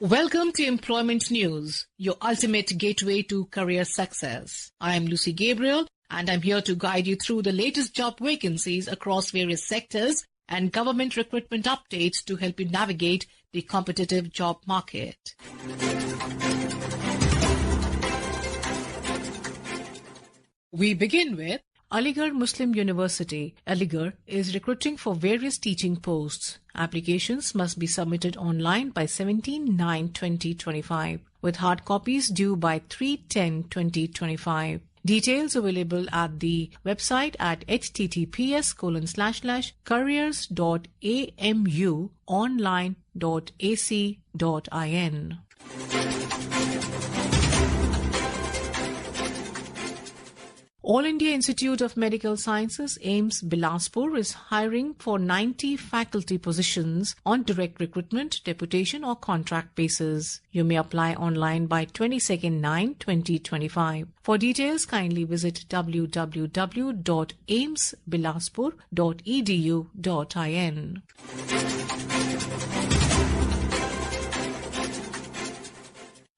Welcome to Employment News, your ultimate gateway to career success. I am Lucy Gabriel, and I'm here to guide you through the latest job vacancies across various sectors and government recruitment updates to help you navigate the competitive job market. We begin with Aligarh Muslim University, Aligarh, is recruiting for various teaching posts. Applications must be submitted online by 17/9/2025, with hard copies due by 3/10/2025. Details available at the website at https://careers.amuonline.ac.in. All India Institute of Medical Sciences, AIIMS, Bilaspur, is hiring for 90 faculty positions on direct recruitment, deputation or contract basis. You may apply online by 22/9/2025. For details, kindly visit www.aimsbilaspur.edu.in.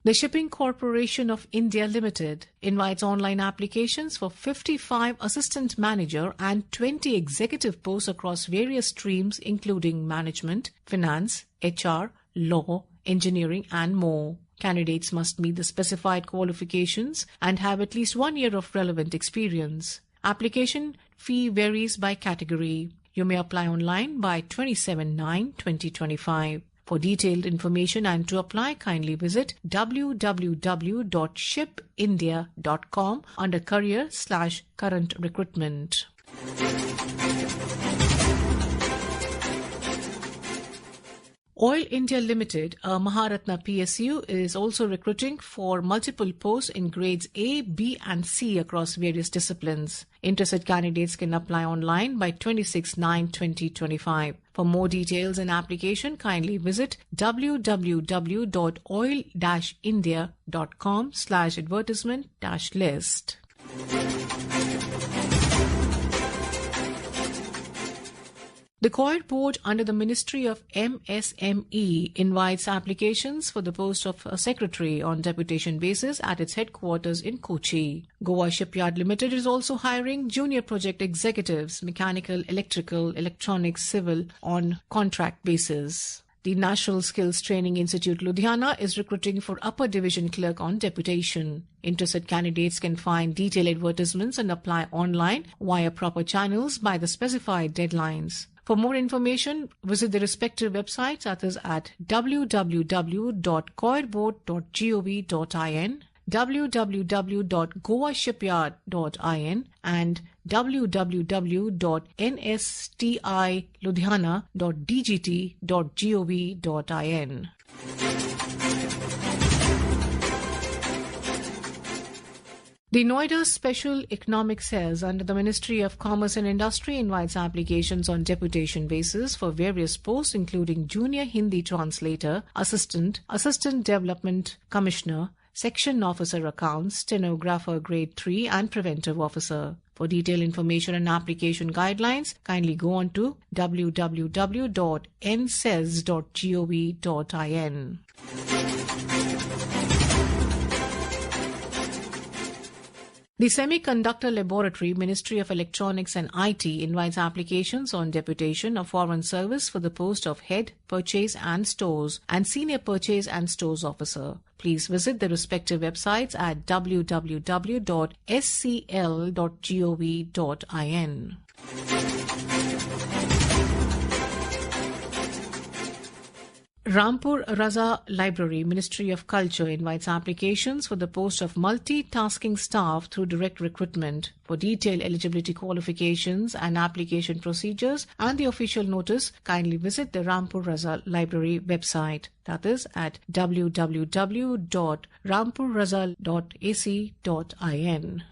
The Shipping Corporation of India Limited invites online applications for 55 assistant manager and 20 executive posts across various streams including management, finance, HR, law, engineering and more. Candidates must meet the specified qualifications and have at least 1 year of relevant experience. Application fee varies by category. You may apply online by 27/9/2025. For detailed information and to apply, kindly visit www.shipindia.com under career/current recruitment. Oil India Limited, a Maharatna PSU, is also recruiting for multiple posts in grades A, B and C across various disciplines. Interested candidates can apply online by 26/9/2025. For more details and application, kindly visit www.oil-india.com/advertisement-list. The COIR board under the Ministry of MSME invites applications for the post of a secretary on deputation basis at its headquarters in Kochi. Goa Shipyard Limited is also hiring junior project executives, mechanical, electrical, electronics, civil on contract basis. The National Skills Training Institute Ludhiana is recruiting for upper division clerk on deputation. Interested candidates can find detailed advertisements and apply online via proper channels by the specified deadlines. For more information, visit the respective websites, that is at www.coirboard.gov.in, www.goashipyard.in and www.nstiludhiana.dgt.gov.in. The Noida Special Economic Cells under the Ministry of Commerce and Industry invites applications on deputation basis for various posts including Junior Hindi Translator, Assistant Development Commissioner, Section Officer Accounts, Stenographer Grade 3 and Preventive Officer. For detailed information and application guidelines, kindly go on to www.ncels.gov.in. The Semiconductor Laboratory, Ministry of Electronics and IT invites applications on deputation of foreign service for the post of Head, Purchase and Stores and Senior Purchase and Stores Officer. Please visit the respective websites at www.scl.gov.in. Rampur Raza Library, Ministry of Culture invites applications for the post of multitasking staff through direct recruitment. For detailed eligibility qualifications and application procedures and the official notice, kindly visit the Rampur Raza Library website. That is at www.rampurraza.ac.in.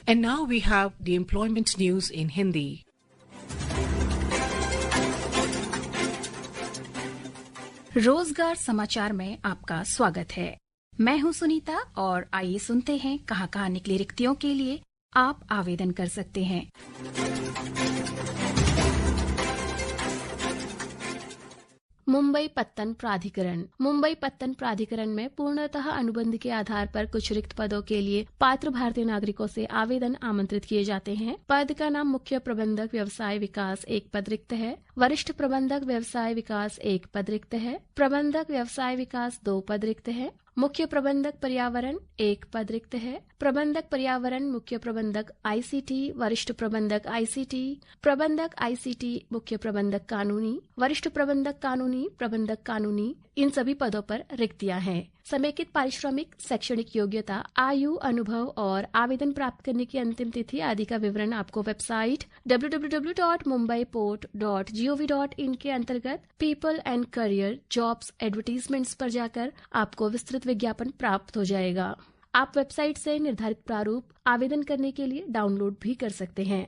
And now we have the employment news in Hindi. रोजगार समाचार में आपका स्वागत है। मैं हूं सुनीता और आइए सुनते हैं कहां निकली रिक्तियों के लिए आप आवेदन कर सकते हैं। मुंबई पत्तन प्राधिकरण। मुंबई पत्तन प्राधिकरण में पूर्णतः अनुबंध के आधार पर कुछ रिक्त पदों के लिए पात्र भारतीय नागरिकों से आवेदन आमंत्रित किए जाते हैं। पद का नाम मुख्य प्रबंधक व्यवसाय विकास 1 पद रिक्त है। वरिष्ठ प्रबंधक व्यवसाय विकास 1 पद रिक्त है। प्रबंधक व्यवसाय विकास 2 पद रिक्त है। मुख्य प्रबंधक पर्यावरण 1 पद रिक्त है। प्रबंधक पर्यावरण मुख्य प्रबंधक आईसीटी, वरिष्ठ प्रबंधक आईसीटी, प्रबंधक आईसीटी, मुख्य प्रबंधक कानूनी, वरिष्ठ प्रबंधक कानूनी, प्रबंधक कानूनी, इन सभी पदों पर रिक्तियां हैं। समेकित पारिश्रमिक, शैक्षणिक योग्यता, आयु, अनुभव और आवेदन प्राप्त करने की अंतिम तिथि आदि का विवरण आपको वेबसाइट www.mumbaiport.gov.in के अंतर्गत people and career jobs advertisements पर जाकर आपको विस्तृत विज्ञापन प्राप्त हो जाएगा। आप वेबसाइट से निर्धारित प्रारूप आवेदन करने के लिए डाउनलोड भी कर सकते हैं।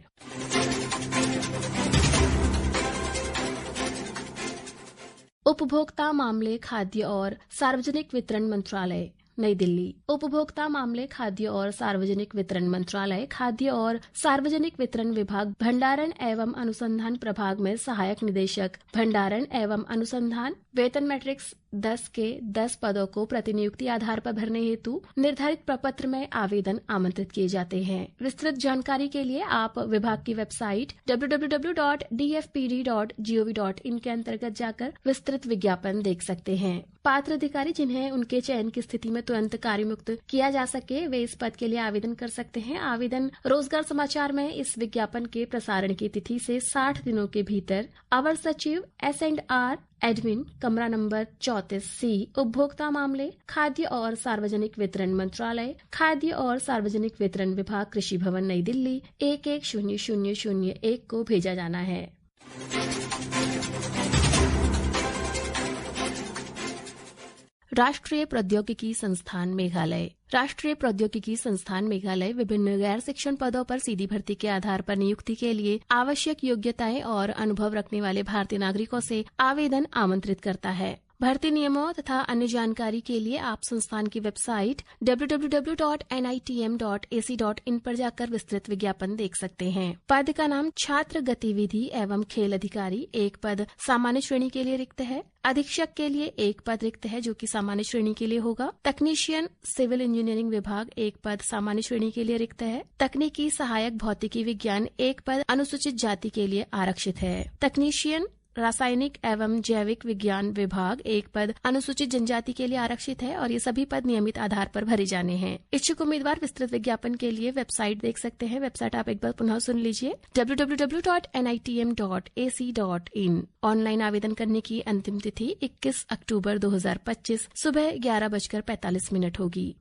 उपभोक्ता मामले, खाद्य और सार्वजनिक वितरण मंत्रालय, नई दिल्ली। उपभोक्ता मामले, खाद्य और सार्वजनिक वितरण मंत्रालय, खाद्य और सार्वजनिक वितरण विभाग, भंडारण एवं अनुसंधान प्रभाग में सहायक निदेशक भंडारण एवं अनुसंधान, वेतन मैट्रिक्स 10 के 10 पदों को प्रतिनियुक्ति आधार पर भरने हेतु निर्धारित प्रपत्र में आवेदन आमंत्रित किए जाते हैं। विस्तृत जानकारी के लिए आप विभाग की वेबसाइट www.dfpd.gov.in के अंतर्गत जाकर विस्तृत विज्ञापन देख सकते हैं। पात्र अधिकारी जिन्हें उनके चयन की स्थिति में तुरंत कार्यमुक्त किया जा सके, वे इस पद के लिए आवेदन कर सकते हैं। आवेदन रोजगार समाचार में इस विज्ञापन के प्रसारण की तिथि से 60 दिनों के भीतर अवर सचिव S&R एडमिन, कमरा नंबर 34C, उपभोक्ता मामले, खाद्य और सार्वजनिक वितरण मंत्रालय, खाद्य और सार्वजनिक वितरण विभाग, कृषि भवन, नई दिल्ली 110001 को भेजा जाना है। राष्ट्रीय प्रौद्योगिकी संस्थान मेघालय। राष्ट्रीय प्रौद्योगिकी संस्थान मेघालय विभिन्न गैर शिक्षण पदों पर सीधी भर्ती के आधार पर नियुक्ति के लिए आवश्यक योग्यताएं और अनुभव रखने वाले भारतीय नागरिकों से आवेदन आमंत्रित करता है। भर्ती नियमों तथा अन्य जानकारी के लिए आप संस्थान की वेबसाइट www.nitm.ac.in पर जाकर विस्तृत विज्ञापन देख सकते हैं। पद का नाम छात्र गतिविधि एवं खेल अधिकारी 1 पद सामान्य श्रेणी के लिए रिक्त है। अधीक्षक के लिए 1 पद रिक्त है जो कि सामान्य श्रेणी के लिए होगा। तकनीशियन सिविल इंजीनियरिंग विभाग 1 पद सामान्य श्रेणी के लिए रिक्त है। तकनीकी सहायक भौतिकी विज्ञान 1 पद अनुसूचित जाति के लिए आरक्षित है। तकनीशियन रासायनिक एवं जैविक विज्ञान विभाग 1 पद अनुसूचित जनजाति के लिए आरक्षित है और ये सभी पद नियमित आधार पर भरे जाने हैं। इच्छुक उम्मीदवार विस्तृत विज्ञापन के लिए वेबसाइट देख सकते हैं। वेबसाइट आप एक बार पुनः सुन लीजिए www.nitm.ac.in। ऑनलाइन आवेदन करने की अंतिम तिथि 21 अक्टूबर 2025 सुबह 11:45 होगी।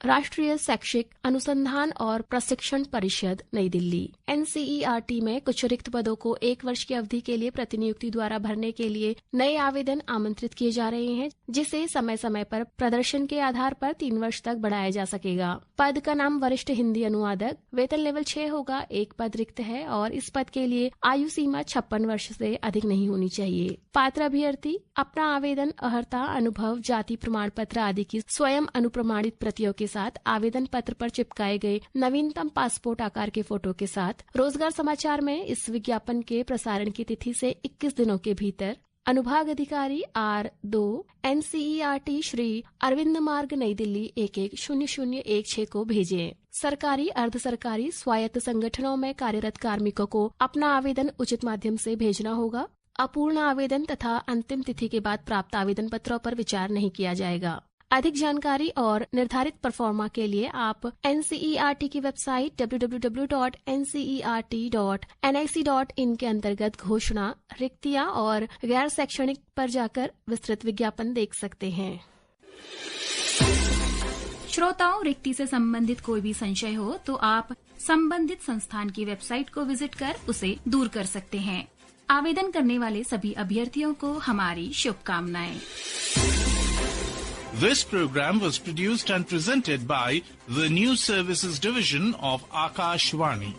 राष्ट्रीय शैक्षिक अनुसंधान और प्रशिक्षण परिषद, नई दिल्ली NCERT में कुछ रिक्त पदों को 1 वर्ष की अवधि के लिए प्रतिनियुक्ति द्वारा भरने के लिए नए आवेदन आमंत्रित किए जा रहे हैं, जिसे समय समय पर प्रदर्शन के आधार पर 3 वर्ष तक बढ़ाया जा सकेगा। पद का नाम वरिष्ठ हिंदी अनुवादक, वेतन लेवल 6 होगा। 1 पद रिक्त है और इस पद के लिए आयु सीमा 56 वर्ष से अधिक नहीं होनी चाहिए। पात्र अभ्यर्थी अपना आवेदन अर्हता, अनुभव, जाति प्रमाण पत्र आदि की स्वयं अनुप्रमाणित प्रतियों के साथ आवेदन पत्र पर चिपकाए गए नवीनतम पासपोर्ट आकार के फोटो के साथ रोजगार समाचार में इस विज्ञापन के प्रसारण की तिथि से 21 दिनों के भीतर अनुभाग अधिकारी R2 NCERT श्री अरविंद मार्ग, नई दिल्ली 110016 को भेजें। सरकारी, अर्ध सरकारी, स्वायत्त संगठनों में कार्यरत कार्मिकों को अपना आवेदन उचित माध्यम से भेजना होगा। अपूर्ण आवेदन तथा अंतिम तिथि के बाद प्राप्त आवेदन पत्रों पर विचार नहीं किया जाएगा। अधिक जानकारी और निर्धारित परफॉर्मा के लिए आप NCERT की वेबसाइट www.ncert.nic.in के अंतर्गत घोषणा, रिक्तियां और गैर शैक्षणिक पर जाकर विस्तृत विज्ञापन देख सकते हैं। श्रोताओं, रिक्ति से संबंधित कोई भी संशय हो तो आप संबंधित संस्थान की वेबसाइट को विजिट कर उसे दूर कर सकते हैं। आवेदन करने वाले सभी अभ्यर्थियों को हमारी शुभकामनाएं। This program was produced and presented by the News Services Division of Akashvani.